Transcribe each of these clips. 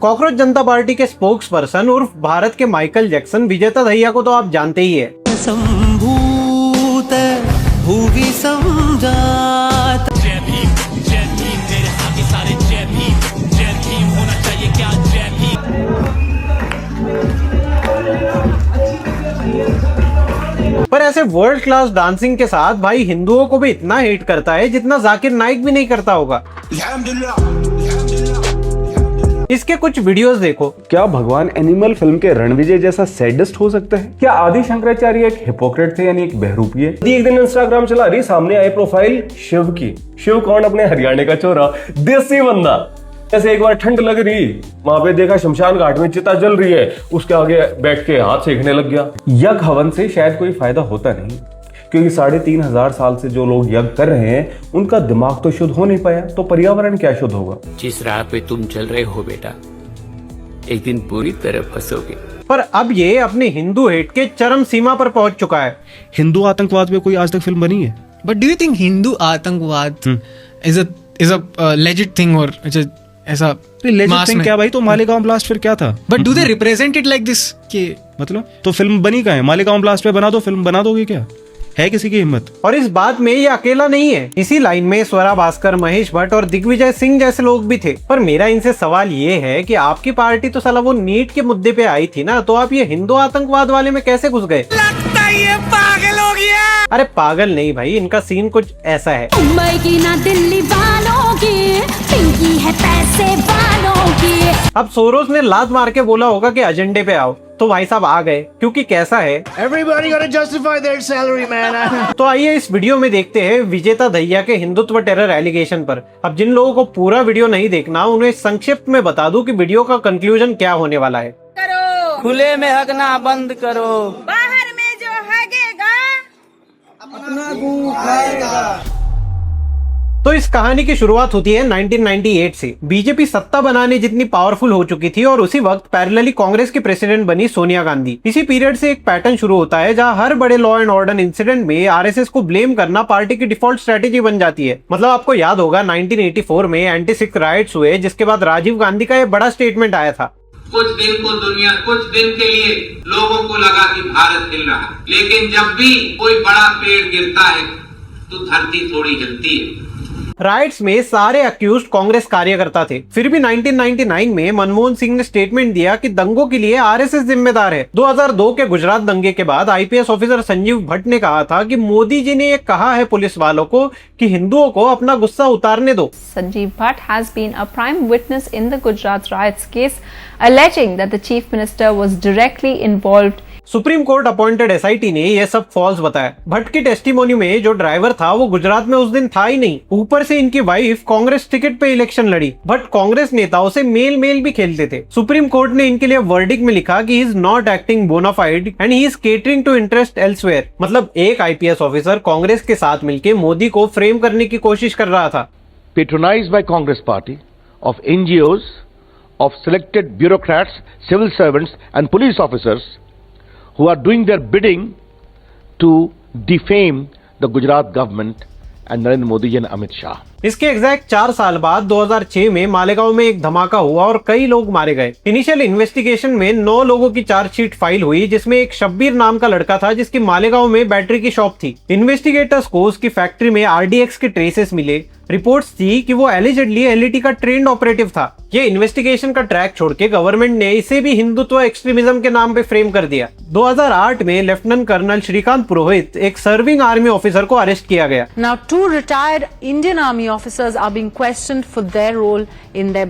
Cockroach जनता party के spokes person उर्फ भारत के माइकल जैक्सन विजेता दहिया को तो आप जानते ही है। भूवि समझात जय भीम मेरे आगे सारे जय भीम होना चाहिए क्या जय भीम। पर ऐसे वर्ल्ड क्लास डांसिंग के साथ भाई हिंदुओं को भी इतना हेट करता है जितना जाकिर नाइक भी नहीं करता होगा। इसके कुछ वीडियोस देखो। क्या भगवान एनिमल फिल्म के रणविजय जैसा सैडिस्ट हो सकता है? क्या आदि शंकराचार्य एक हिपोक्रेट थे यानी एक बहरूपी है? एक दिन इंस्टाग्राम चला रही, सामने आई प्रोफाइल शिव की। शिव कौन? अपने हरियाणा का छोरा, देसी बंदा। ऐसे एक बार ठंड लग रही, वहां पे देखा शमशान घाट में चिता जल रही है, उसके आगे बैठ के हाथ सेकने लग गया। यज्ञ हवन से शायद कोई फायदा होता नहीं, क्योंकि 3500 साल से जो लोग यज्ञ कर रहे हैं उनका दिमाग तो शुद्ध हो नहीं पाया, तो पर्यावरण क्या शुद्ध होगा? जिस राह पे तुम चल रहे हो बेटा, एक दिन पूरी तरह फंसोगे। पर अब ये अपने हिंदू हेट के चरम सीमा पर पहुंच चुका है। हिंदू आतंकवाद पे कोई आज तक फिल्म बनी है? But do you think Hindu आतंकवाद इज अ लेजिट थिंग और ऐसा लेजिट थिंग क्या भाई? तो मालेगांव ब्लास्ट फिर क्या था? But do they represent it like this? कि मतलब तो फिल्म बनी कहाँ है? मालेगांव ब्लास्ट पे बना दो फिल्म, बना दोगे क्या? है किसी की हिम्मत? और इस बात में ये अकेला नहीं है। इसी लाइन में स्वरा भास्कर, महेश भट्ट और दिग्विजय सिंह जैसे लोग भी थे। पर मेरा इनसे सवाल ये है कि आपकी पार्टी तो साला वो नीट के मुद्दे पे आई थी ना, तो आप ये हिंदू आतंकवाद वाले में कैसे घुस गए? लगता है ये पागल हो गया। अरे पागल नहीं भाई, इनका सीन कुछ ऐसा है। मुंबई की ना दिल्ली वालों की, पिंकी है पैसे वालों की। अब सोरोस ने लात मार के बोला होगा कि एजेंडे पे आओ, तो भाई साहब आ गए, क्योंकि कैसा है Everybody gotta justify their salary, man. तो आइए इस वीडियो में देखते हैं विजेता दहिया के हिंदुत्व टेरर एलिगेशन पर। अब जिन लोगों को पूरा वीडियो नहीं देखना, उन्हें संक्षिप्त में बता दूं कि वीडियो का कंक्लूजन क्या होने वाला है। खुले में हगना बंद करो, बाहर में जो हगेगा अपना गू खाएगा। तो इस कहानी की शुरुआत होती है 1998 से। बीजेपी सत्ता बनाने जितनी पावरफुल हो चुकी थी और उसी वक्त पैरेलली कांग्रेस की प्रेसिडेंट बनी सोनिया गांधी। इसी पीरियड से एक पैटर्न शुरू होता है जहां हर बड़े लॉ एंड ऑर्डर इंसिडेंट में आरएसएस को ब्लेम करना पार्टी की डिफॉल्ट स्ट्रेटेजी बन जाती है। मतलब आपको याद होगा 1984 में एंटी सिख राइट्स हुए, जिसके बाद राजीव गांधी का ये बड़ा स्टेटमेंट आया था। कुछ दिन के लिए लोगों को लगा कि भारत हिल रहा, लेकिन जब भी कोई बड़ा पेड़ गिरता है तो धरती थोड़ी हिलती है। राइट्स में सारे अक्यूज्ड कांग्रेस कार्यकर्ता थे। फिर भी 1999 में मनमोहन सिंह ने स्टेटमेंट दिया कि दंगों के लिए आरएसएस जिम्मेदार है। 2002 के गुजरात दंगे के बाद आईपीएस ऑफिसर संजीव भट्ट ने कहा था कि मोदी जी ने ये कहा है पुलिस वालों को कि हिंदुओं को अपना गुस्सा उतारने दो। Sanjeev Bhatt has been a prime witness in the Gujarat riots case, alleging that the chief minister was directly involved. Supreme court appointed SIT ने यह सब फॉल्स बताया। भट्ट की टेस्टिमोनी में जो ड्राइवर था वो गुजरात में उस दिन था ही नहीं। ऊपर से इनकी वाइफ कांग्रेस टिकट पे इलेक्शन लड़ी। भट्ट कांग्रेस नेताओं से मेल भी खेलते थे। सुप्रीम कोर्ट ने इनके लिए वर्डिक्ट में लिखा कि he is not acting bona fide and he is catering to interest elsewhere. मतलब एक आईपीएस ऑफिसर कांग्रेस के साथ मिलकर मोदी को फ्रेम करने की कोशिश कर रहा था। Patronized by Congress party, of NGOs, of selected bureaucrats, civil servants and police officers who are doing their bidding to defame the Gujarat government and Narendra Modi and Amit Shah. इसके exact 4 साल बाद 2006 में मालेगांव में एक धमाका हुआ और कई लोग मारे गए। इनिशियल इन्वेस्टिगेशन में 9 लोगों की चार्जशीट फाइल हुई, जिसमें एक शब्बीर नाम का लड़का था जिसकी मालेगांव में बैटरी की शॉप थी। इन्वेस्टिगेटर्स को उसकी फैक्ट्री में आरडीएक्स के ट्रेसेस मिले। रिपोर्ट्स थी कि वो एलिजेडली एलईटी का ट्रेंड ऑपरेटिव था। ये इन्वेस्टिगेशन का ट्रैक छोड़ के गवर्नमेंट ने इसे भी हिंदुत्व एक्सट्रीमिज्म के नाम पे फ्रेम कर दिया। 2008 में लेफ्टिनेंट कर्नल श्रीकांत पुरोहित, एक सर्विंग आर्मी ऑफिसर को अरेस्ट किया गया। Now, 2 retired Indian Army officers are being questioned for their role in the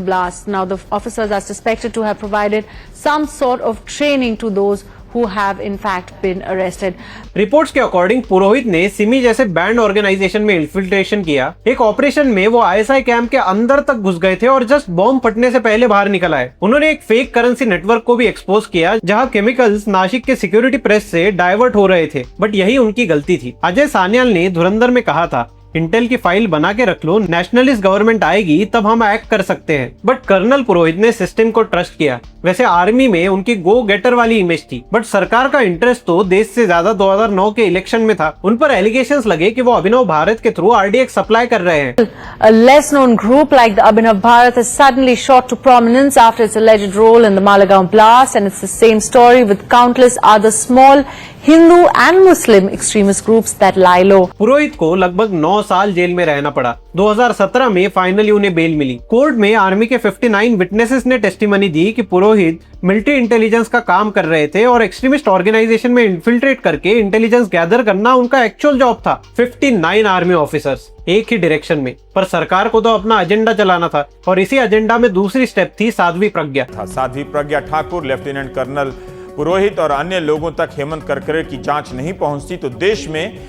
blast. Now, the officers are suspected to have provided some sort of training to those who have in fact been arrested. Reports के according पुरोहित ने सिमी जैसे band organisation में infiltration किया। एक operation में वो ISI camp के अंदर तक घुस गए थे और जस्ट बॉम्ब फटने से पहले बाहर निकल आए। उन्होंने एक फेक करेंसी नेटवर्क को भी एक्सपोज किया जहां केमिकल्स नासिक के सिक्योरिटी प्रेस से डाइवर्ट हो रहे थे, बट यही उनकी गलती थी। अजय सान्याल ने धुरंधर में कहा था इंटेल की फाइल बना के रख लो, नेशनलिस्ट गवर्नमेंट आएगी तब हम एक्ट कर सकते हैं। बट कर्नल पुरोहित ने सिस्टम को ट्रस्ट किया। वैसे आर्मी में उनकी गो गेटर वाली इमेज थी, बट सरकार का इंटरेस्ट तो देश से ज्यादा 2009 के इलेक्शन में था। उन पर एलिगेशंस लगे कि वो अभिनव भारत के थ्रू RDX सप्लाई कर रहे हैं। A less known group like the Abhinav Bharat has suddenly shot to prominence after its alleged role in the Malegaon blast, and it's the same story with countless other small Hindu and Muslim extremist groups that lie low. पुरोहित को लगभग 9 साल jail में रहना पड़ा। 2017 में finally उन्हें bell मिली। Court में army के 59 विटनेसेस ने टेस्टिमनी दी कि पुरोहित मिलिट्री इंटेलिजेंस का काम कर रहे थे और एक्सट्रीमिस्ट ऑर्गेनाइजेशन में इन्फिल्ट्रेट करके इंटेलिजेंस गैदर करना उनका एक्चुअल जॉब था। 59 आर्मी ऑफिसर्स एक ही डायरेक्शन में, पर सरकार को तो अपना एजेंडा चलाना था और इसी एजेंडा में दूसरी स्टेप थी साध्वी प्रज्ञा। साध्वी प्रज्ञा ठाकुर, लेफ्टिनेंट कर्नल पुरोहित और अन्य लोगों तक हेमंत करकरे की जांच नहीं पहुंचती तो देश में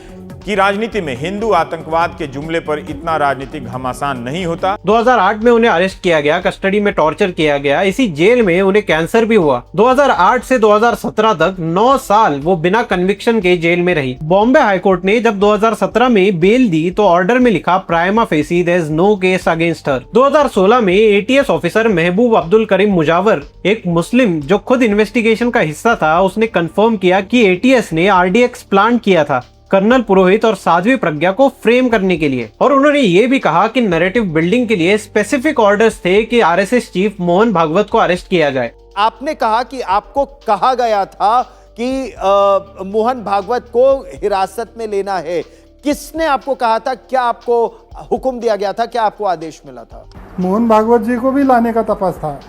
की राजनीति में हिंदू आतंकवाद के जुमले पर इतना राजनीतिक घमासान नहीं होता। 2008 में उन्हें अरेस्ट किया गया, कस्टडी में टॉर्चर किया गया, इसी जेल में उन्हें कैंसर भी हुआ। 2008 से 2017 तक 9 साल वो बिना कन्विक्शन के जेल में रही। बॉम्बे हाईकोर्ट ने जब 2017 में बेल दी तो ऑर्डर में लिखा prima facie there is no case against her. 2016 में ATS ऑफिसर महबूब अब्दुल करीम मुजावर, एक मुस्लिम जो खुद इन्वेस्टिगेशन का हिस्सा था, उसने कंफर्म किया कि ATS ने RDX प्लान किया था कर्नल पुरोहित और साध्वी प्रज्ञा को फ्रेम करने के लिए। और उन्होंने ये भी कहा कि नैरेटिव बिल्डिंग के लिए स्पेसिफिक ऑर्डर्स थे कि RSS चीफ मोहन भागवत को अरेस्ट किया जाए। आपने कहा कि आपको कहा गया था कि मोहन भागवत को हिरासत में लेना है। किसने आपको कहा था? क्या आपको हुक्म दिया गया था? क्या आपको आदेश मिला था? मोहन भागवत जी को भी लाने का तपास था।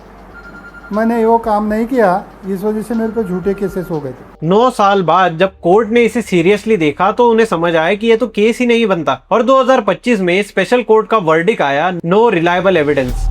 मैंने वो काम नहीं किया, इस वजह से मेरे पे झूठे केसेस हो गए थे। 9 साल बाद जब कोर्ट ने इसे सीरियसली देखा तो उन्हें समझ आया कि ये तो केस ही नहीं बनता और 2025 में स्पेशल कोर्ट का वर्डिक आया, नो रिलायबल एविडेंस।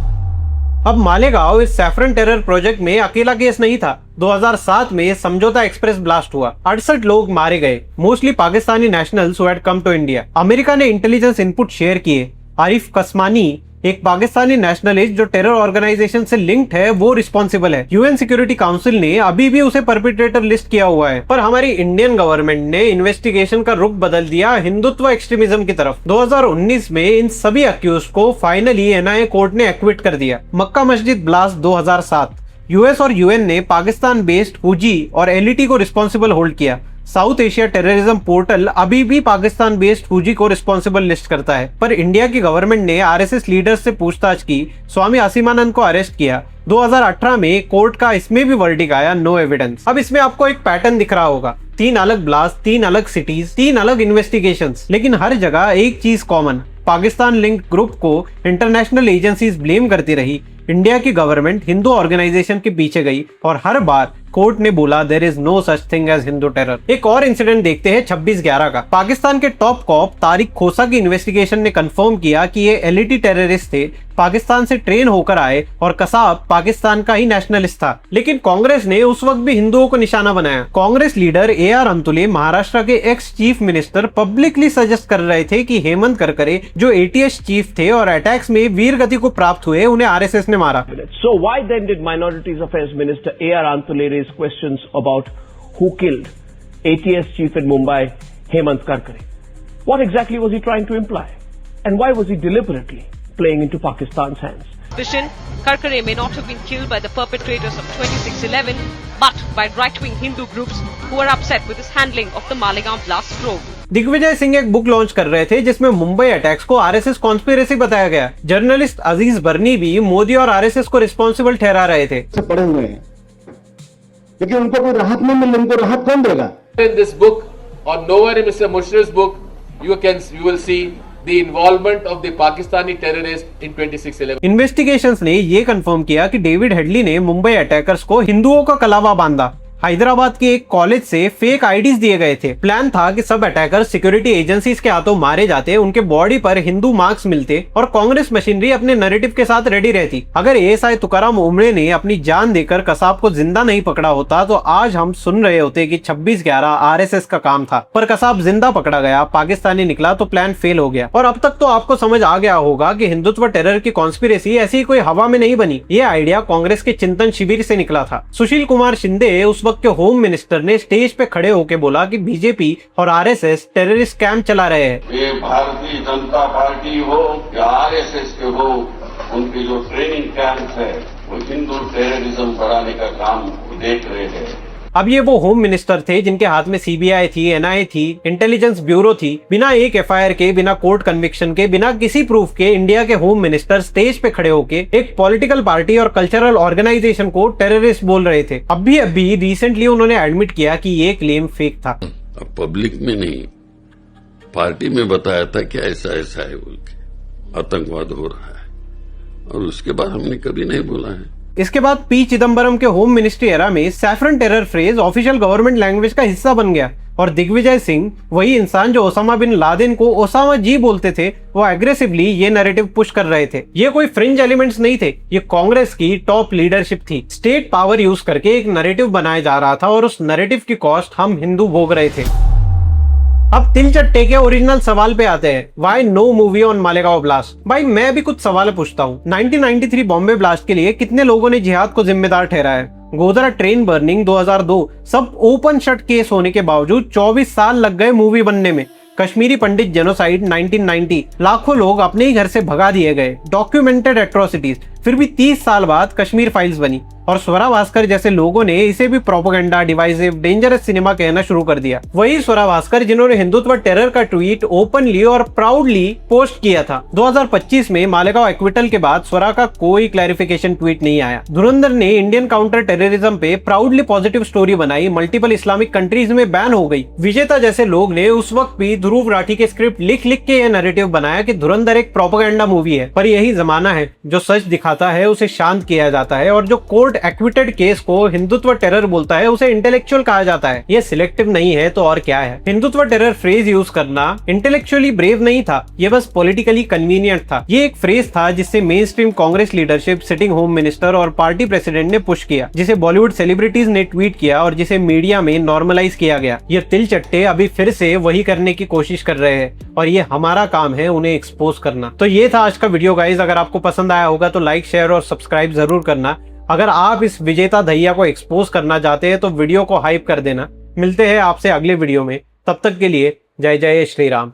अब मालेगांव इस सैफरन टेरर प्रोजेक्ट में अकेला केस नहीं था। 2007 में समझौता एक्सप्रेस ब्लास्ट हुआ, 68 लोग मारे गए, mostly Pakistani nationals who had come to India. America ने इंटेलिजेंस इनपुट शेयर किए। आरिफ कस्मानी, एक पाकिस्तानी नेशनलिस्ट जो टेरर ऑर्गेनाइजेशन से लिंक्ड है, वो रिस्पॉन्सिबल है। UN सिक्योरिटी काउंसिल ने अभी भी उसे परपिट्रेटर लिस्ट किया हुआ है, पर हमारी इंडियन गवर्नमेंट ने इन्वेस्टिगेशन का रुख बदल दिया हिंदुत्व एक्सट्रीमिज्म की तरफ। 2019 में इन सभी अक्यूज को फाइनली NIA कोर्ट ने एक्विट कर दिया। मक्का मस्जिद ब्लास्ट 2007, US और UN ने पाकिस्तान बेस्ड हुजी और LET को रिस्पॉन्सिबल होल्ड किया। साउथ एशिया टेररिज्म पोर्टल अभी भी पाकिस्तान बेस्ड हुजी को रिस्पॉन्सिबल लिस्ट करता है, पर इंडिया की गवर्नमेंट ने RSS लीडर्स से पूछताछ की, स्वामी आसिमानंद को अरेस्ट किया। 2018 में कोर्ट का इसमें भी वर्डिक आया, नो एविडेंस। अब इसमें आपको एक पैटर्न दिख रहा होगा, 3 अलग ब्लास्ट, 3 अलग सिटीज, 3 अलग इन्वेस्टिगेशंस, लेकिन हर जगह एक चीज कॉमन, पाकिस्तान लिंक्ड ग्रुप को इंटरनेशनल एजेंसीज ब्लेम करती रही। इंडिया की गवर्नमेंट हिंदू ऑर्गेनाइजेशन के पीछे गई और हर बार कोर्ट ने बोला there is no such thing as Hindu terror. एक और इंसिडेंट देखते हैं 26/11 का। पाकिस्तान के टॉप कॉप तारिक खोसा की इन्वेस्टिगेशन ने कंफर्म किया कि ये LET टेररिस्ट थे, पाकिस्तान से ट्रेन होकर आए और कसाब पाकिस्तान का ही नेशनलिस्ट था। लेकिन कांग्रेस ने उस वक्त भी हिंदुओं को निशाना बनाया। कांग्रेस लीडर AR अंतुले, महाराष्ट्र के ex chief minister, publicly suggest कर रहे थे कि हेमंत करकरे जो ATS चीफ थे और अटैक्स में वीर गति को प्राप्त हुए, उन्हें RSS ने मारा। So why then did Minorities Affairs Minister AR Antule raise questions about who killed ATS chief in Mumbai, Hemant Karkare? What exactly was he trying to imply? And why was he deliberately playing into Pakistan's hands? Suspicion, Karkare may not have been killed by the perpetrators of 26/11, but by right-wing Hindu groups who were upset with his handling of the Malegaon blast probe. Digvijay Singh एक book launch कर रहे थे जिसमें Mumbai attacks को RSS conspiracy बताया गया। Journalist अजीज बर्नी भी मोदी और RSS को रिस्पॉन्सिबल ठहरा रहे थे। पड़े हुए हैं, लेकिन उनको कोई राहत नहीं मिल रही, उनको राहत कौन देगा? In this book or nowhere in Mr. Mushrif's book you will see the involvement of the Pakistani terrorists in 26/11. Investigations ने ये कंफर्म किया कि डेविड हेडली ने मुंबई अटैकर्स को हिंदुओं का कलावा बांधा। हैदराबाद के एक कॉलेज से फेक आईडीज दिए गए थे। प्लान था कि सब अटैकर सिक्योरिटी एजेंसीज के हाथों मारे जाते, उनके बॉडी पर हिंदू मार्क्स मिलते और कांग्रेस मशीनरी अपने नैरेटिव के साथ रेडी रहती। अगर ASI तुकाराम उमरे ने अपनी जान देकर कसाब को जिंदा नहीं पकड़ा होता तो आज हम सुन रहे होते कि 26/11 RSS का काम था, पर कसाब जिंदा पकड़ा गया, पाकिस्तानी निकला तो प्लान फेल हो गया। और अब तक तो आपको समझ आ गया होगा कि हिंदुत्व टेरर की कॉन्स्पिरेसी ऐसी कोई हवा में नहीं बनी। ये आइडिया कांग्रेस के चिंतन शिविर से निकला था। सुशील कुमार शिंदे उस वक्त के होम मिनिस्टर ने स्टेज पे खड़े होकर बोला कि बीजेपी और आरएसएस टेररिस्ट कैंप चला रहे हैं। ये भारतीय जनता पार्टी हो या आरएसएस के हो, उनके जो ट्रेनिंग कैंप है वो हिंदू टेररिज्म बढ़ाने का काम देख रहे हैं। अब ये वो होम मिनिस्टर थे जिनके हाथ में सीबीआई थी, एनआईए थी, इंटेलिजेंस ब्यूरो थी। बिना एक एफआईआर के, बिना कोर्ट कन्विक्शन के, बिना किसी प्रूफ के इंडिया के होम मिनिस्टर स्टेज पे खड़े होके एक पॉलिटिकल पार्टी और कल्चरल ऑर्गेनाइजेशन को टेररिस्ट बोल रहे थे। अभी रिसेंटली उन्होंने एडमिट किया कि ये क्लेम फेक था। अब पब्लिक में नहीं, पार्टी में बताया था कि ऐसा ऐसा है बोल के आतंकवाद हो रहा है, और उसके बाद हमने कभी नहीं बोला है। इसके बाद पी चिदम्बरम के होम मिनिस्ट्री एरा में saffron terror phrase official government language का हिस्सा बन गया और दिग्विजय सिंह, वही इंसान जो ओसामा बिन लादेन को ओसामा जी बोलते थे, वो एग्रेसिवली ये नैरेटिव पुश कर रहे थे। ये कोई फ्रिंज एलिमेंट्स नहीं थे, ये कांग्रेस की टॉप लीडरशिप थी। स्टेट पावर यूज करके एक नैरेटिव बनाया जा रहा था और उस नैरेटिव की कॉस्ट हम हिंदू भोग रहे थे। अब तिल चट्टे के ओरिजिनल सवाल पे आते हैं, why no movie on Malegaon blast. भाई मैं भी कुछ सवाल पूछता हूँ। 1993 बॉम्बे ब्लास्ट के लिए कितने लोगों ने जिहाद को जिम्मेदार ठहराया? गोधरा ट्रेन बर्निंग 2002 सब ओपन शट केस होने के बावजूद 24 साल लग गए मूवी बनने में। कश्मीरी पंडित जेनोसाइड 1990 लाखों लोग अपने ही घर से भगा दिए गए, डॉक्यूमेंटेड एट्रोसिटीज। फिर भी 30 साल बाद कश्मीर फाइल्स बनी और स्वरा भास्कर जैसे लोगों ने इसे भी प्रोपेगेंडा, डिवाइसिव, डेंजरस सिनेमा कहना शुरू कर दिया। वही स्वरा भास्कर जिन्होंने हिंदुत्व टेरर का ट्वीट ओपनली और प्राउडली पोस्ट किया था। 2025 में मालेगांव एक्विटल के बाद स्वरा का कोई क्लैरिफिकेशन ट्वीट नहीं आया। धुरंधर ने इंडियन काउंटर टेररिज्म पे प्राउडली पॉजिटिव स्टोरी बनाई, मल्टीपल इस्लामिक कंट्रीज में बैन हो गई। विजेता जैसे लोग ने उस वक्त भी ध्रुव राठी के स्क्रिप्ट लिख लिख के यह नैरेटिव बनाया कि धुरंधर एक प्रोपेगेंडा मूवी है। पर यही जमाना है, जो सच दिखाता है उसे शांत किया जाता है और जो कोर्ट एक्विटेड केस को हिंदुत्व टेरर बोलता है उसे इंटेलेक्चुअल कहा जाता है। ये सिलेक्टिव नहीं है तो और क्या है। हिंदुत्व टेरर फ्रेज यूज करना इंटेलेक्चुअली ब्रेव नहीं था, ये बस पॉलिटिकली कन्वीनियंट था। ये एक फ्रेज था जिससे main stream Congress leadership, sitting home minister और पार्टी प्रेसिडेंट ने पुश किया, जिसे बॉलीवुड सेलिब्रिटीज ने ट्वीट किया और जिसे मीडिया में नॉर्मलाइज किया गया। ये तिल चट्टे अभी फिर से वही करने की कोशिश कर रहे हैं और ये हमारा काम है उन्हें एक्सपोज करना। तो ये था आज का वीडियो गाइस। अगर आपको पसंद आया होगा तो लाइक, शेयर और सब्सक्राइब जरूर करना। अगर आप इस विजेता दहिया को एक्सपोज करना चाहते हैं तो वीडियो को हाइप कर देना। मिलते हैं आपसे अगले वीडियो में, तब तक के लिए जय जय श्री राम।